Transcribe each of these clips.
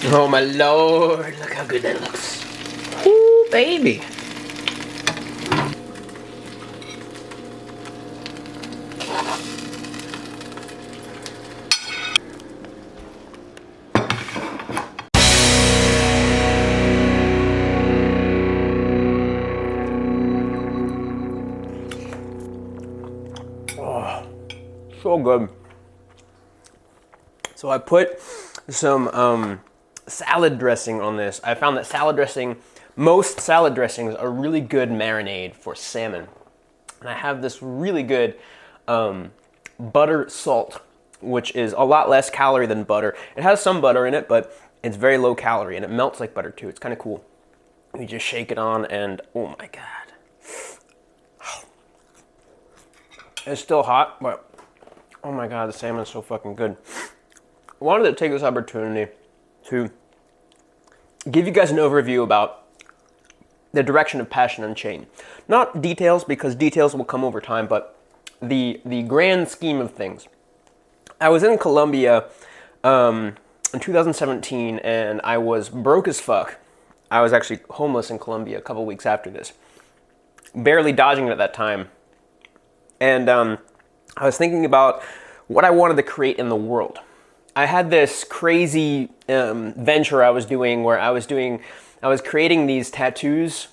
Oh my lord, look how good that looks. Ooh, baby. Oh, so good. So I put some salad dressing on this. I found that most salad dressings are really good marinade for salmon. And I have this really good butter salt, which is a lot less calorie than butter. It has some butter in it, but it's very low calorie, and it melts like butter too. It's kind of cool. You just shake it on, and oh my god. It's still hot, but oh my god, the salmon's so fucking good. I wanted to take this opportunity to give you guys an overview about the direction of Passion Unchained. Not details, because details will come over time, but the grand scheme of things. I was in Colombia in 2017, and I was broke as fuck. I was actually homeless in Colombia a couple weeks after this. Barely dodging it at that time. And I was thinking about what I wanted to create in the world. I had this crazy venture I was doing where I was creating these tattoos,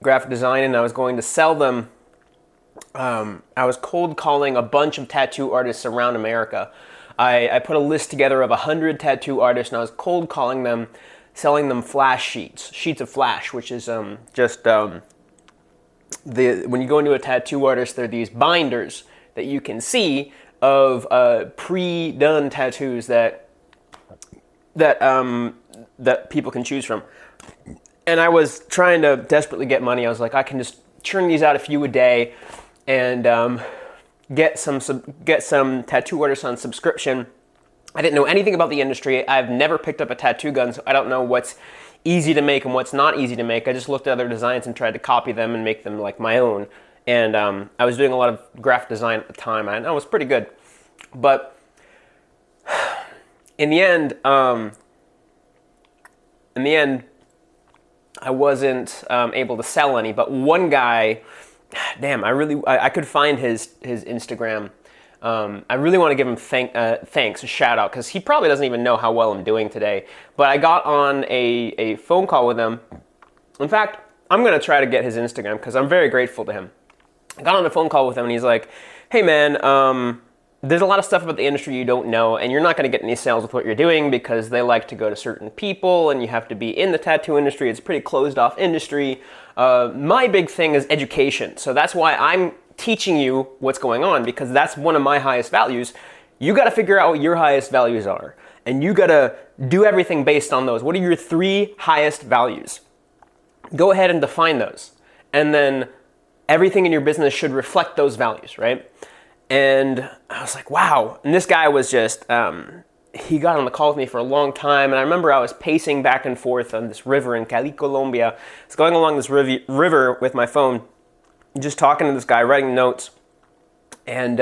graphic design, and I was going to sell them. I was cold calling a bunch of tattoo artists around America. I put a list together of 100 tattoo artists, and I was cold calling them, selling them flash sheets of flash, which is when you go into a tattoo artist, there are these binders that you can see of pre-done tattoos that people can choose from. And I was trying to desperately get money. I was like, I can just churn these out a few a day and get some tattoo artists on subscription. I didn't know anything about the industry. I've never picked up a tattoo gun, so I don't know what's easy to make and what's not easy to make. I just looked at other designs and tried to copy them and make them like my own. And I was doing a lot of graphic design at the time, and I was pretty good. But in the end, I wasn't able to sell any. But one guy, damn, I could find his Instagram. I really want to give him thanks, a shout out, because he probably doesn't even know how well I'm doing today. But I got on a phone call with him. In fact, I'm going to try to get his Instagram because I'm very grateful to him. I got on a phone call with him and he's like, hey man, there's a lot of stuff about the industry you don't know, and you're not going to get any sales with what you're doing because they like to go to certain people and you have to be in the tattoo industry. It's a pretty closed off industry. My big thing is education. So that's why I'm teaching you what's going on, because that's one of my highest values. You got to figure out what your highest values are, and you got to do everything based on those. What are your 3 highest values? Go ahead and define those. And then everything in your business should reflect those values, right? And I was like, wow. And this guy was just, he got on the call with me for a long time. And I remember I was pacing back and forth on this river in Cali, Colombia. I was going along this river with my phone, just talking to this guy, writing notes. And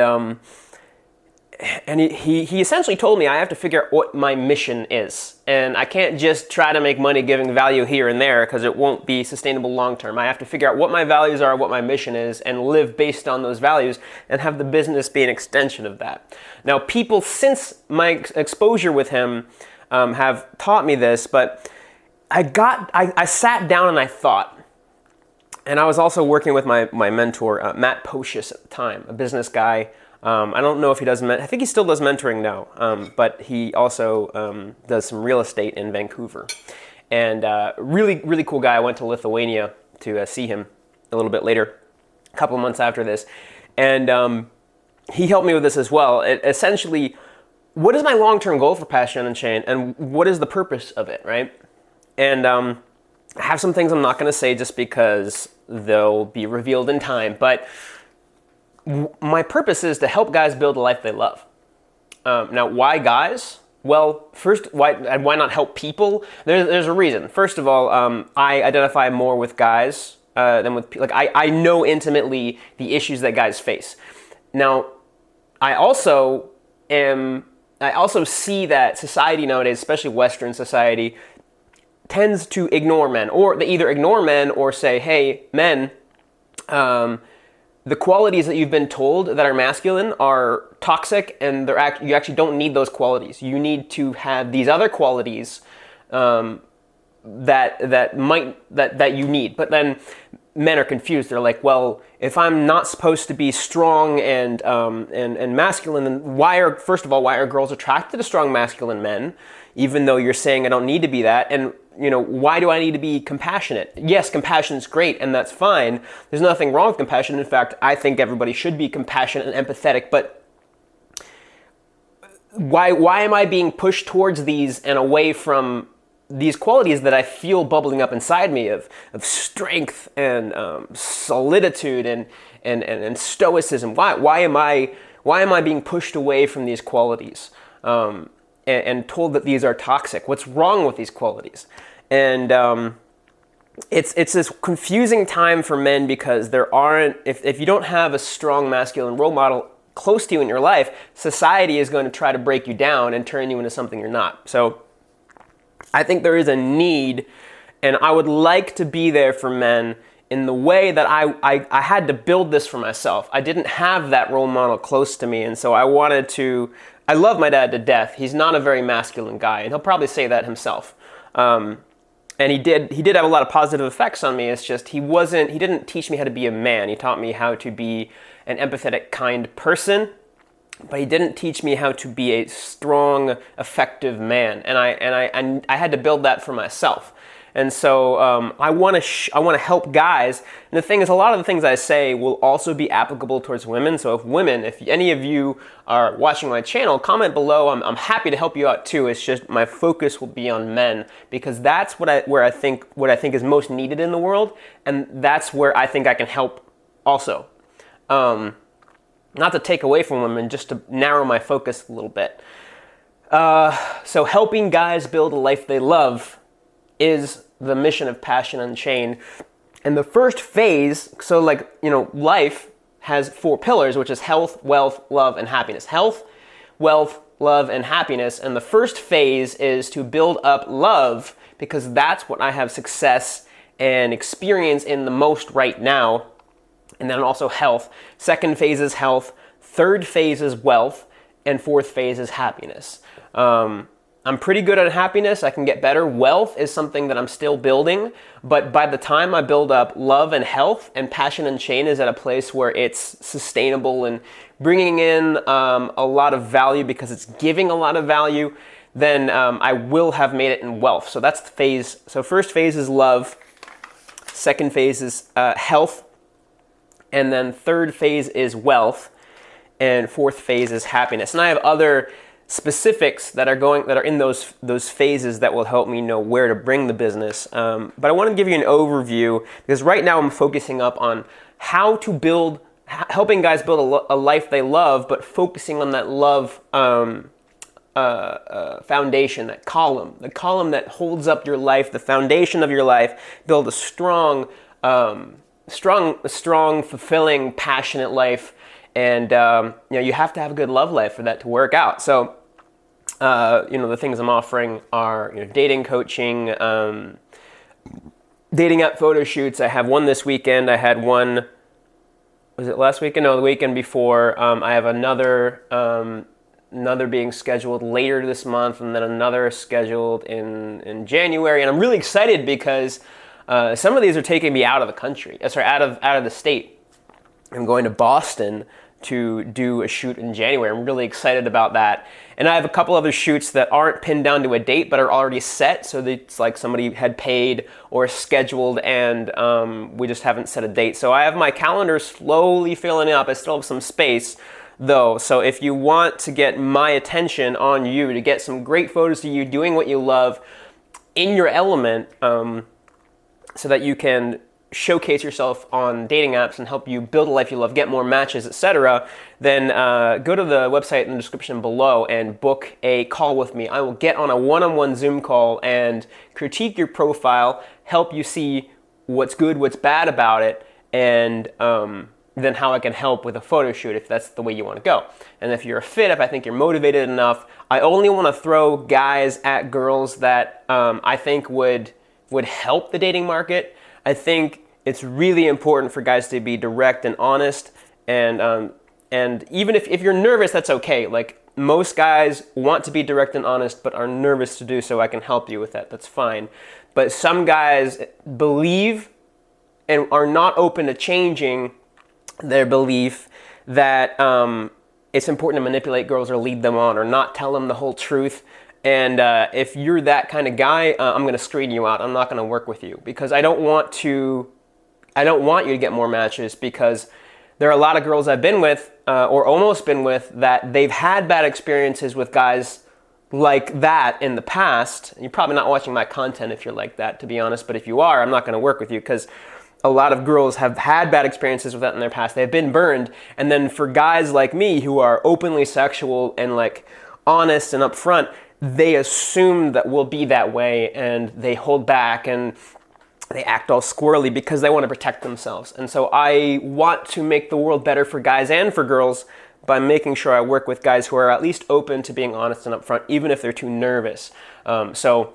he essentially told me I have to figure out what my mission is. And I can't just try to make money giving value here and there because it won't be sustainable long term. I have to figure out what my values are, what my mission is, and live based on those values and have the business be an extension of that. Now, people since my exposure with him have taught me this, but I sat down and I thought. And I was also working with my mentor, Matt Pocious at the time, a business guy. I don't know if he does, I think he still does mentoring now, but he also does some real estate in Vancouver. And really, really cool guy. I went to Lithuania to see him a little bit later, a couple of months after this. And he helped me with this as well. Essentially, what is my long-term goal for Passion Unchained, and what is the purpose of it, right? And I have some things I'm not going to say just because they'll be revealed in time, but my purpose is to help guys build a life they love. Now, why guys? Well, first, why not help people? There's a reason. First of all, I identify more with guys than with people. Like I know intimately the issues that guys face. Now, I also am I also see that society nowadays, especially Western society, tends to ignore men, or they either ignore men or say, hey, men, the qualities that you've been told that are masculine are toxic, and you actually don't need those qualities. You need to have these other qualities that you need. But then men are confused. They're like, well, if I'm not supposed to be strong and masculine, then why are girls attracted to strong masculine men, even though you're saying I don't need to be that? And why do I need to be compassionate? Yes, compassion is great, and that's fine. There's nothing wrong with compassion. In fact, I think everybody should be compassionate and empathetic, but why am I being pushed towards these and away from these qualities that I feel bubbling up inside me of strength and soliditude and stoicism? Why am I being pushed away from these qualities and told that these are toxic? What's wrong with these qualities? And it's this confusing time for men because there aren't, if you don't have a strong masculine role model close to you in your life, society is going to try to break you down and turn you into something you're not. So I think there is a need, and I would like to be there for men in the way that I had to build this for myself. I didn't have that role model close to me, and so I love my dad to death. He's not a very masculine guy, and he'll probably say that himself. And he did have a lot of positive effects on me. It's just he didn't teach me how to be a man. He taught me how to be an empathetic, kind person, but he didn't teach me how to be a strong, effective man. And I had to build that for myself. And so I want to help guys. And the thing is, a lot of the things I say will also be applicable towards women. So if any of you are watching my channel, comment below. I'm happy to help you out too. It's just my focus will be on men because that's what I think is most needed in the world, and that's where I think I can help also. Not to take away from women, just to narrow my focus a little bit. So helping guys build a life they love is the mission of Passion Unchained. And the first phase, so life has 4 pillars, which is health, wealth, love, and happiness. Health, wealth, love, and happiness. And the first phase is to build up love because that's what I have success and experience in the most right now. And then also health. Second phase is health. Third phase is wealth. And fourth phase is happiness. I'm pretty good at happiness. I can get better. Wealth is something that I'm still building. But by the time I build up love and health, and Passion Unchained is at a place where it's sustainable and bringing in a lot of value because it's giving a lot of value, then I will have made it in wealth. So that's the phase. So first phase is love. Second phase is health. And then third phase is wealth, and fourth phase is happiness. And I have other specifics that are in those phases that will help me know where to bring the business. But I want to give you an overview because right now I'm focusing up on how to helping guys build a life they love, but focusing on that love foundation, the column that holds up your life, the foundation of your life. Build a strong, fulfilling, passionate life, and you have to have a good love life for that to work out. So, the things I'm offering are dating coaching, dating app photo shoots. I have one this weekend. I had one. Was it last weekend? No, the weekend before. I have another being scheduled later this month, and then another scheduled in January. And I'm really excited because some of these are taking me out of the country. Out of the state. I'm going to Boston to do a shoot in January. I'm really excited about that. And I have a couple other shoots that aren't pinned down to a date, but are already set. So it's like somebody had paid or scheduled, and we just haven't set a date. So I have my calendar slowly filling up. I still have some space, though. So if you want to get my attention on you, to get some great photos of you doing what you love in your element, so that you can showcase yourself on dating apps and help you build a life you love, get more matches, etc., then go to the website in the description below and book a call with me. I will get on a one-on-one Zoom call and critique your profile, help you see what's good, what's bad about it, and then how I can help with a photo shoot if that's the way you want to go. And if you're a fit, if I think you're motivated enough, I only want to throw guys at girls that I think would help the dating market. I think it's really important for guys to be direct and honest, and even if you're nervous, that's okay. Like, most guys want to be direct and honest but are nervous to do so. I can help you with that. That's fine. But some guys believe and are not open to changing their belief that it's important to manipulate girls or lead them on or not tell them the whole truth. And if you're that kind of guy, I'm going to screen you out. I'm not going to work with you because I don't want you to get more matches, because there are a lot of girls I've been with or almost been with that they've had bad experiences with guys like that in the past. You're probably not watching my content if you're like that, to be honest, but if you are, I'm not going to work with you, because a lot of girls have had bad experiences with that in their past. They've been burned. And then for guys like me who are openly sexual and like honest and upfront, they assume that we'll be that way, and they hold back and they act all squirrely because they want to protect themselves. And so I want to make the world better for guys and for girls by making sure I work with guys who are at least open to being honest and upfront, even if they're too nervous. So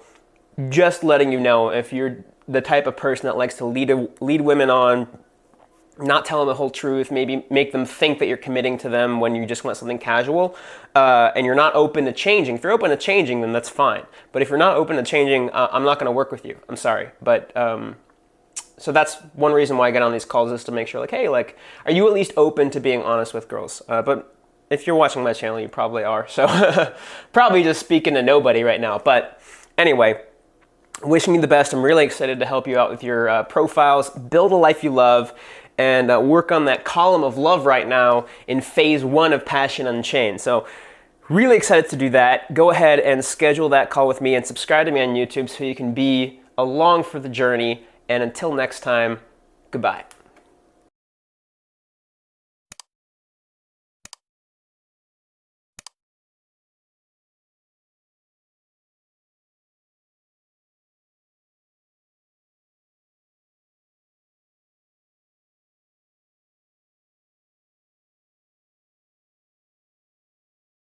just letting you know, if you're the type of person that likes to lead women on, not tell them the whole truth, maybe make them think that you're committing to them when you just want something casual, and you're not open to changing. If you're open to changing, then that's fine. But if you're not open to changing, I'm not going to work with you. I'm sorry. But so that's one reason why I get on these calls, is to make sure, like, hey, like, are you at least open to being honest with girls? But if you're watching my channel, you probably are. So probably just speaking to nobody right now. But anyway, wishing you the best. I'm really excited to help you out with your profiles, build a life you love, and work on that column of love right now in phase 1 of Passion Unchained. So really excited to do that. Go ahead and schedule that call with me and subscribe to me on YouTube so you can be along for the journey. And until next time, goodbye.